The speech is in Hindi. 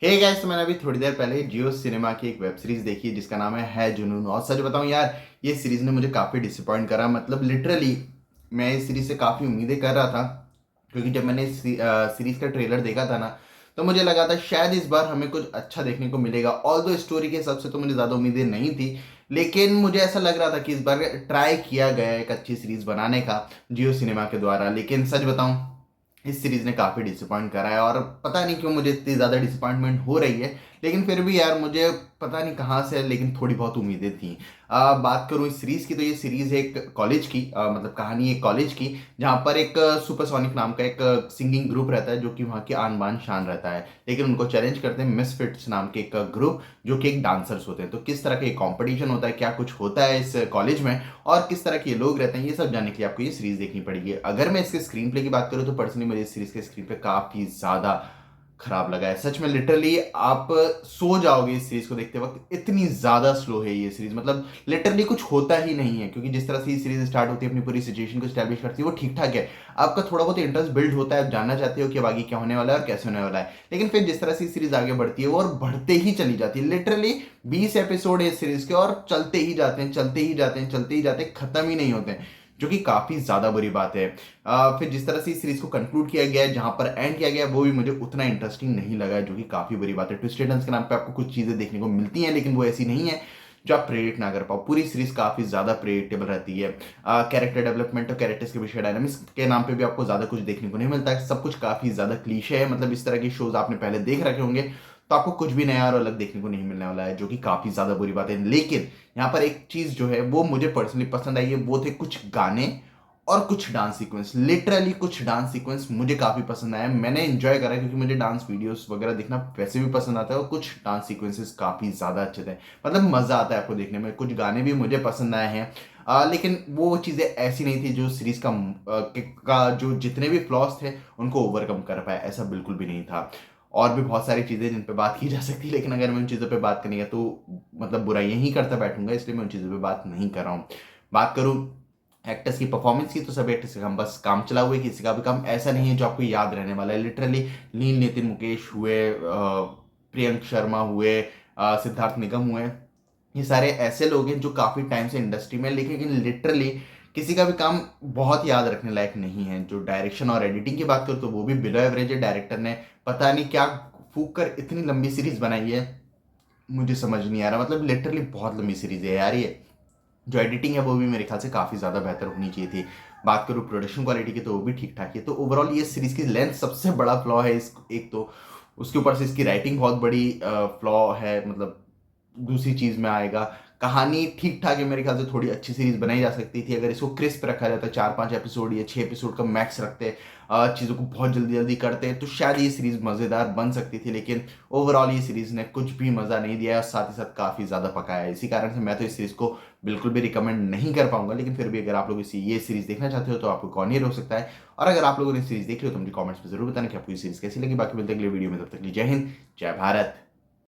हे गाइस, तो मैंने अभी थोड़ी देर पहले जियो सिनेमा की एक वेब सीरीज देखी जिसका नाम है जुनून। और सच बताऊं यार, ये सीरीज ने मुझे काफ़ी डिसअपॉइंट करा। मतलब लिटरली मैं इस सीरीज से काफ़ी उम्मीदें कर रहा था, क्योंकि जब मैंने इस सीरीज का ट्रेलर देखा था ना, तो मुझे लगा था शायद इस बार हमें कुछ अच्छा देखने को मिलेगा। ऑल दो स्टोरी के हिसाब से तो मुझे ज़्यादा उम्मीदें नहीं थी, लेकिन मुझे ऐसा लग रहा था कि इस बार ट्राई किया गया है एक अच्छी सीरीज बनाने का जियो सिनेमा के द्वारा। लेकिन सच बताऊं, इस सीरीज ने काफी डिसअपॉइंट करा है। और पता नहीं क्यों मुझे इतनी ज्यादा डिसअपॉइंटमेंट हो रही है, लेकिन फिर भी यार मुझे पता नहीं कहाँ से, लेकिन थोड़ी बहुत उम्मीदें थी। बात करूं इस सीरीज की, तो ये सीरीज है एक कॉलेज की, मतलब कहानी एक कॉलेज की, जहाँ पर एक सुपरसोनिक नाम का एक सिंगिंग ग्रुप रहता है, जो कि वहाँ की आन बान शान रहता है। लेकिन उनको चैलेंज करते हैं मिसफिट्स नाम के एक ग्रुप, जो कि एक डांसर्स होते हैं। तो किस तरह का कंपटीशन होता है, क्या कुछ होता है इस कॉलेज में, और किस तरह के लोग रहते हैं, ये सब जानने के लिए आपको ये सीरीज देखनी पड़ेगी। अगर मैं इसके स्क्रीन प्ले की बात करूं, तो पर्सनली मुझे इस सीरीज के स्क्रीन प्ले काफी ज्यादा खराब लगा है। सच में लिटरली आप सो जाओगे इस सीरीज को देखते वक्त, इतनी ज्यादा स्लो है ये सीरीज। मतलब लिटरली कुछ होता ही नहीं है, क्योंकि जिस तरह से ये सीरीज स्टार्ट होती है, अपनी पूरी सिचुएशन को स्टैब्लिश करती है, वो ठीक ठाक है। आपका थोड़ा बहुत इंटरेस्ट बिल्ड होता है, आप जानना चाहते हो कि अब आगे क्या होने वाला है और कैसे होने वाला है। लेकिन फिर जिस तरह से सीरीज आगे बढ़ती है वो और बढ़ते ही चली जाती है। लिटरली 20 एपिसोड है इस सीरीज के, और चलते ही जाते हैं, चलते ही जाते हैं, चलते ही जाते हैं, खत्म ही नहीं होते हैं, जो कि काफी ज्यादा बुरी बात है। फिर जिस तरह से इस सीरीज को कंक्लूड किया गया है, जहां पर एंड किया गया है, वो भी मुझे उतना इंटरेस्टिंग नहीं लगा है, जो कि काफी बुरी बात है। ट्विस्टेड टर्न्स के नाम पे आपको कुछ चीजें देखने को मिलती हैं, लेकिन वो ऐसी नहीं है जो आप प्रेडिक्ट ना कर पाओ। पूरी सीरीज काफी ज्यादा प्रेडिक्टेबल रहती है। कैरेक्टर डेवलपमेंट और कैरेक्टर्स के विषय डायनामिक्स के नाम पे भी आपको ज्यादा कुछ देखने को नहीं मिलता है। सब कुछ काफी ज्यादा क्लीशे है। मतलब इस तरह के शोज आपने पहले देख रखे होंगे, तो आपको कुछ भी नया और अलग देखने को नहीं मिलने वाला है, जो कि काफी ज्यादा बुरी बात है। लेकिन यहाँ पर एक चीज जो है वो मुझे पर्सनली पसंद आई है, वो थे कुछ गाने और कुछ डांस सीक्वेंस। लिटरली कुछ डांस सीक्वेंस मुझे काफी पसंद आया, मैंने एंजॉय करा, क्योंकि मुझे डांस वीडियोस वगैरह देखना वैसे भी पसंद आता है। और कुछ डांस सीक्वेंसेस काफी ज्यादा अच्छे थे, मतलब मजा आता है आपको देखने में। कुछ गाने भी मुझे पसंद आए हैं। लेकिन वो चीजें ऐसी नहीं थी जो सीरीज का जो जितने भी फ्लॉस थे उनको ओवरकम कर पाए, ऐसा बिल्कुल भी नहीं था। और भी बहुत सारी चीजें जिन पे बात की जा सकती है, लेकिन अगर मैं उन चीजों पे बात करेंगे तो मतलब बुराई ही करता बैठूंगा, इसलिए मैं उन चीजों पे बात नहीं कर रहा हूँ। बात करूं एक्टर्स की परफॉर्मेंस की, तो सभी एक्टर्स का काम बस काम चला हुआ है। किसी का भी काम ऐसा नहीं है जो आपको याद रहने वाला है। लिटरली नील नितिन मुकेश हुए, प्रियंक शर्मा हुए, सिद्धार्थ निगम हुए, ये सारे ऐसे लोग हैं जो काफी टाइम से इंडस्ट्री में, लेकिन लिटरली किसी का भी काम बहुत याद रखने लायक नहीं है। जो डायरेक्शन और एडिटिंग की बात करूँ, तो वो भी बिलो एवरेज है। डायरेक्टर ने पता नहीं क्या फूक कर इतनी लंबी सीरीज बनाई है, मुझे समझ नहीं आ रहा। मतलब लिटरली बहुत लंबी सीरीज है यार ये। जो एडिटिंग है वो भी मेरे ख्याल से काफ़ी ज़्यादा बेहतर होनी चाहिए थी। बात करूँ प्रोडक्शन क्वालिटी की, तो वो भी ठीक ठाक है। तो ओवरऑल ये सीरीज की लेंथ सबसे बड़ा फ्लॉ है इस एक तो। उसके ऊपर से इसकी राइटिंग बहुत बड़ी फ्लॉ है। मतलब दूसरी चीज में आएगा, कहानी ठीक ठाक है, मेरे ख्याल से थोड़ी अच्छी सीरीज बनाई जा सकती थी अगर इसको क्रिस्प रखा जाता। 4-5 एपिसोड या 6 एपिसोड का मैक्स रखते, चीज़ों को बहुत जल्दी जल्दी करते, तो शायद ये सीरीज मज़ेदार बन सकती थी। लेकिन ओवरऑल ये सीरीज ने कुछ भी मज़ा नहीं दिया है, और साथ ही साथ काफ़ी ज़्यादा पकाया है। इसी कारण से मैं तो इस सीरीज को बिल्कुल भी रिकमेंड नहीं कर पाऊंगा। लेकिन फिर भी अगर आप लोग ये सीरीज देखना चाहते हो, तो आपको कौन ही रोक सकता है। और अगर आप लोगों ने सीरीज देख ली हो, तो मुझे कमेंट्स में जरूर बताना कि आपको ये सीरीज कैसी लगी। बाकी मिलते हैं अगले वीडियो में, तब तक के लिए जय हिंद, जय भारत।